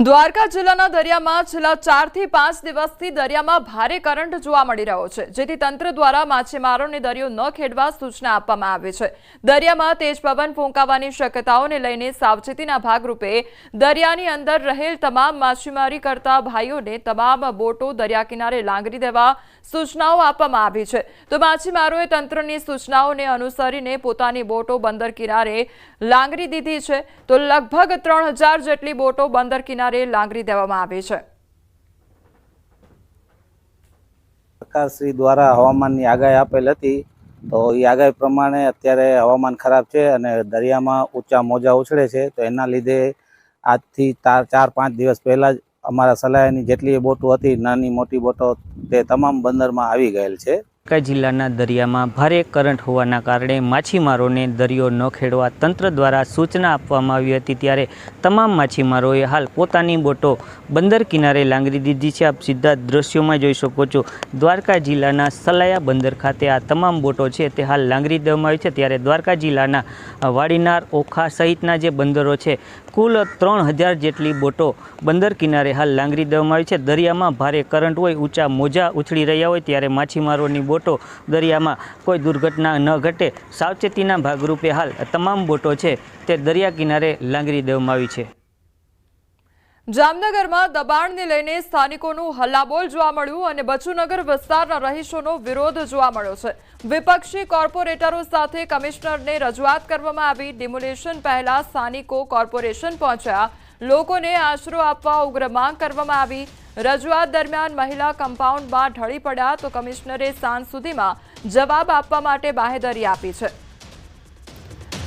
દ્વારકા જિલ્લાના દરિયામાં છેલ્લા 4 થી 5 દિવસથી દરિયામાં ભારે કરંટ જોવા મળી રહ્યો છે, જેથી તંત્ર દ્વારા માછીમારોને દરિયો ન ખેડવા સૂચના આપવામાં આવી છે। દરિયામાં તેજ પવન ફૂંકાવાની શક્યતાઓને લઈને સાવચેતીના ભાગરૂપે દરિયાની અંદર રહેલ તમામ માછીમારી કરતા ભાઈઓને તમામ બોટો દરિયા કિનારે લાંગરી દેવા સૂચનાઓ આપવામાં આવી છે। તો માછીમારોએ તંત્રની સૂચનાઓને અનુસરીને પોતાની બોટો બંદર કિનારે લાંગરી દીધી છે। તો લગભગ 3000 જેટલી બોટો બંદર કિનારે લાંગરી દેવામાં આવી છે। સરકારશ્રી દ્વારા હવામાનની આગાહી આપેલ હતી, તો એ આગાહી પ્રમાણે અત્યારે હવામાન ખરાબ છે અને દરિયામાં ઊંચા મોજા ઉછળે છે। તો એના લીધે આજથી 4-5 દિવસ પહેલાં જ અમારા સલાયાની જેટલી બોટો હતી, નાની મોટી બોટો, તે તમામ બંદરમાં આવી ગયેલ છે। દ્વારકા જિલ્લાના દરિયામાં ભારે કરંટ હોવાના કારણે માછીમારોને દરિયો ન ખેડવા તંત્ર દ્વારા સૂચના આપવામાં આવી હતી, ત્યારે તમામ માછીમારોએ હાલ પોતાની બોટો બંદર કિનારે લાંગરી દીધી છે। આપ સીધા દ્રશ્યોમાં જોઈ શકો છો, દ્વારકા જિલ્લાના સલાયા બંદર ખાતે આ તમામ બોટો છે તે હાલ લાંગરી દેવામાં આવી છે। ત્યારે દ્વારકા જિલ્લાના વાડીનાર, ઓખા સહિતના જે બંદરો છે, કુલ 3000 જેટલી બોટો બંદર કિનારે હાલ લાંગરી દેવામાં આવી છે। દરિયામાં ભારે કરંટ હોય, ઊંચા મોજા ઉછળી રહ્યા હોય, ત્યારે માછીમારોની બોટો દરિયામાં કોઈ દુર્ઘટના ન ઘટે સાવચેતીના ભાગરૂપે હાલ તમામ બોટો છે તે દરિયા કિનારે લાંગરી દેવામાં આવી છે। જામનગરમાં દબાણને લઈને સ્થાનિકોનું હલ્લાબોલ જોવા મળ્યું અને બચુનગર વિસ્તારના રહીશોનો વિરોધ જોવા મળ્યો છે। વિપક્ષી કોર્પોરેટરો સાથે કમિશનરને રજૂઆત કરવામાં આવી। ડિમોલેશન પહેલા સ્થાનિકો કોર્પોરેશન પહોંચ્યા, લોકોને આશરો આપવા ઉગ્ર માંગ કરવામાં આવી। રજૂઆત દરમિયાન મહિલા કમ્પાઉન્ડમાં ઢળી પડ્યા, તો કમિશનરે સાંજ સુધીમાં જવાબ આપવા માટે બાહેધરી આપી છે।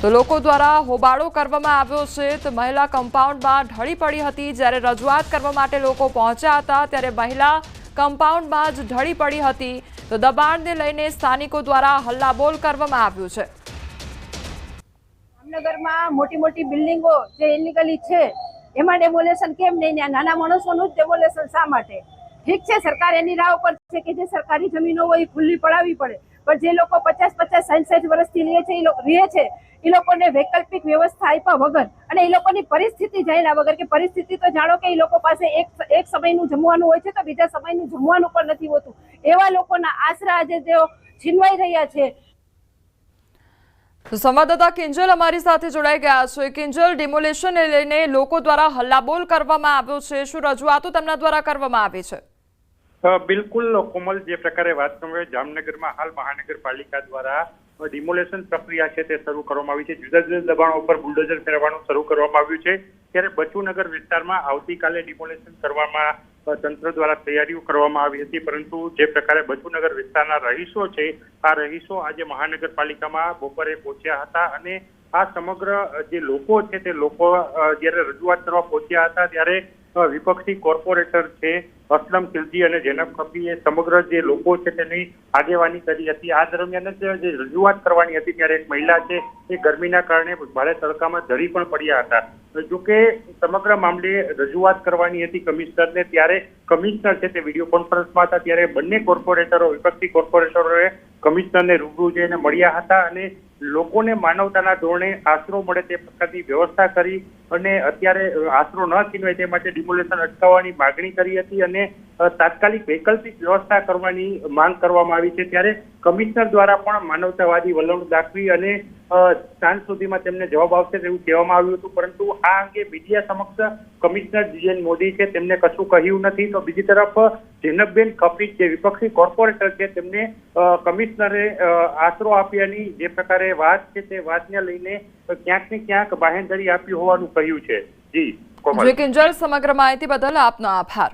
તો લોકો દ્વારા હોબાળો કરવામાં આવ્યો છે। તો મહિલા કમ્પાઉન્ડમાં ઢળી પડી હતી, જ્યારે રજૂઆત કરવા માટે લોકો પહોંચ્યા હતા ત્યારે મહિલા કમ્પાઉન્ડમાં જ ઢળી પડી હતી। તો દબાણને લઈને સ્થાનિકો દ્વારા હલ્લાબોલ કરવામાં આવ્યું છે। જામનગરમાં મોટી મોટી બિલ્ડિંગો જે ઇલીગલી છે એમાં ડેમોલેશન કેમ નહીં? નાના માણસોનું જ ડેમોલેશન શા માટે? ઠીક છે, સરકાર એની રાહ ઉપર છે કે જે સરકારી જમીનો હોય એ ખુલ્લી પડાવવી પડે, પણ જે લોકો 50-50, 60-60 વર્ષથી રહે છે એ લોકોને વૈકલ્પિક વ્યવસ્થા આપ્યા વગર અને એ લોકોની પરિસ્થિતિ જાણ્યા વગર, કે પરિસ્થિતિ તો જાણો કે એ લોકો પાસે એક સમયનું જમવાનું હોય છે તો બીજા સમયનું જમવાનું પણ નથી હોતું, એવા લોકોના આશરા આજે તેઓ છીનવાઈ રહ્યા છે। તો સંવાદદાતા કિંજલ અમારી સાથે જોડાઈ ગયા છે। કિંજલ, ડિમોલેશનને લઈને લોકો દ્વારા હલ્લાબોલ કરવામાં આવ્યો છે, શું રજૂઆતો તેમના દ્વારા કરવામાં આવી છે? બિલકુલ કોમલ, જે પ્રકારે વાત કરવામાં, જામનગરમાં હાલ મહાનગરપાલિકા દ્વારા ડિમોલેશન પ્રક્રિયા છે તે શરૂ કરવામાં આવી છે। જુદા જુદા દબાણો ઉપર બુલડોઝર ફેરવવાનું શરૂ કરવામાં આવ્યું છે, ત્યારે બચુનગર વિસ્તારમાં આવતીકાલે ડિમોલેશન કરવામાં તંત્ર દ્વારા તૈયારીઓ કરવામાં આવી હતી, પરંતુ જે પ્રકારે બચુનગર વિસ્તારના રહીશો છે, આ રહીશો આજે મહાનગરપાલિકામાં બપોરે પહોંચ્યા હતા અને આ સમગ્ર જે લોકો છે તે લોકો જ્યારે રજૂઆત કરવા પહોંચ્યા હતા ત્યારે વિપક્ષી કોર્પોરેટર છે અસલમ ખિલજી અને જૈનબ ખફીએ સમગ્ર જે લોકો છે તેની આગેવાની કરી હતી। આ દરમિયાન જ જે રજૂઆત કરવાની હતી ત્યારે એક મહિલા છે એ ગરમીના કારણે ભારે તડકામાં ઢળી પણ પડ્યા હતા। જોકે સમગ્ર મામલે રજૂઆત કરવાની હતી કમિશનરને, ત્યારે કમિશનર છે તે વિડીયો કોન્ફરન્સમાં હતા, ત્યારે બંને કોર્પોરેટરો, વિપક્ષી કોર્પોરેટરોએ કમિશનરને રૂબરૂ જઈને મળ્યા હતા અને લોકોને માનવતાના ધોરણે આશરો મળે તે પ્રકારની વ્યવસ્થા કરી અને અત્યારે આશરો ન છીનવાય તે માટે ડિમોલેશન અટકાવવાની માગણી કરી હતી અને તાત્કાલિક વૈકલ્પિક વ્યવસ્થા કરવાની માંગ કરવામાં આવી છે। ત્યારે કમિશનર દ્વારા પણ માનવતાવાદી વલણ દાખવી અને સાંજ સુધીમાં તેમને જવાબ આવશે તેવું કહેવામાં આવ્યું હતું, પરંતુ આ અંગે મીડિયા સમક્ષ કમિશનર જીએન મોદી છે તેમને કશું કહ્યું નથી। તો બીજી તરફ જૈનબબેન ખફી જે વિપક્ષી કોર્પોરેટર છે તેમને કમિશનરે આશરો આપ્યાની જે પ્રકારે વાત છે તે વાતને લઈને ક્યાંક ને ક્યાંક બાહેંધરી આપી હોવાનું કહ્યું છે। જી કોમલ। કિંજલ, સમગ્ર માહિતી બદલ આપનો આભાર।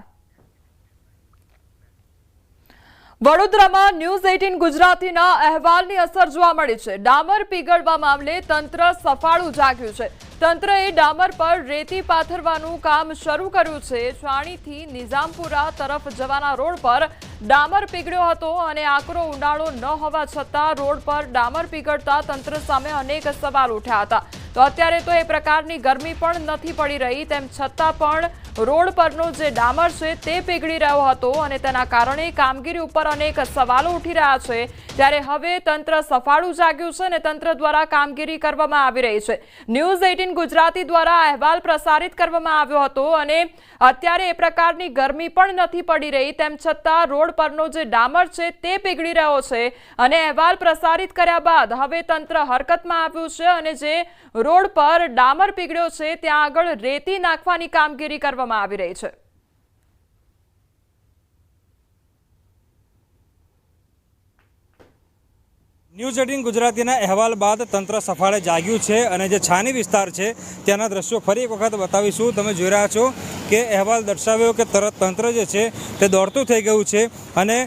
વડોદરામાં ન્યૂઝ 18 ગુજરાતીના અહેવાલની અસર જોવા મળી છે। ડામર પીગળવા મામલે તંત્ર સફાળું જાગ્યું છે। તંત્રએ ડામર પર રેતી પાથરવાનું કામ શરૂ કર્યું છે। છાણીથી નિઝામપુરા તરફ જવાના રોડ પર ડામર પીગળ્યો હતો અને આકરો ઉનાળો ન હોવા છતાં રોડ પર ડામર પીગળતા તંત્ર સામે અનેક સવાલ ઉઠ્યા હતા। તો અત્યારે તો એ પ્રકારની ગરમી પણ નથી પડી રહી, તેમ છતાં પણ રોડ પરનો જે ડામર છે તે પીગળી રહ્યો હતો અને તેના કારણે કામગીરી ઉપર અનેક સવાલો ઉઠી રહ્યા છે। ત્યારે હવે તંત્ર સફાળું જાગ્યું છે અને તંત્ર દ્વારા કામગીરી કરવામાં આવી રહી છે। ન્યૂઝ 18 ગુજરાતી દ્વારા અહેવાલ પ્રસારિત કરવામાં આવ્યો હતો અને અત્યારે એ પ્રકારની ગરમી પણ નથી પડી રહી, તેમ છતાં રોડ પરનો જે ડામર છે તે પીગળી રહ્યો છે અને અહેવાલ પ્રસારિત કર્યા બાદ હવે તંત્ર હરકતમાં આવ્યું છે અને જે રોડ પર ડામર પીગળ્યો છે ત્યાં આગળ રેતી નાખવાની કામગીરી કરવામાં આવી રહી છે। ન્યૂઝ 18 ગુજરાતીના અહેવાલ બાદ તંત્ર સફાળે જાગ્યું છે અને જે છાની વિસ્તાર છે ત્યાંના દ્રશ્યો ફરી એક વખત બતાવીશું। તમે જોઈ રહ્યા છો કે અહેવાલ દર્શાવ્યો કે તરત તંત્ર જે છે તે દોડતું થઈ ગયું છે અને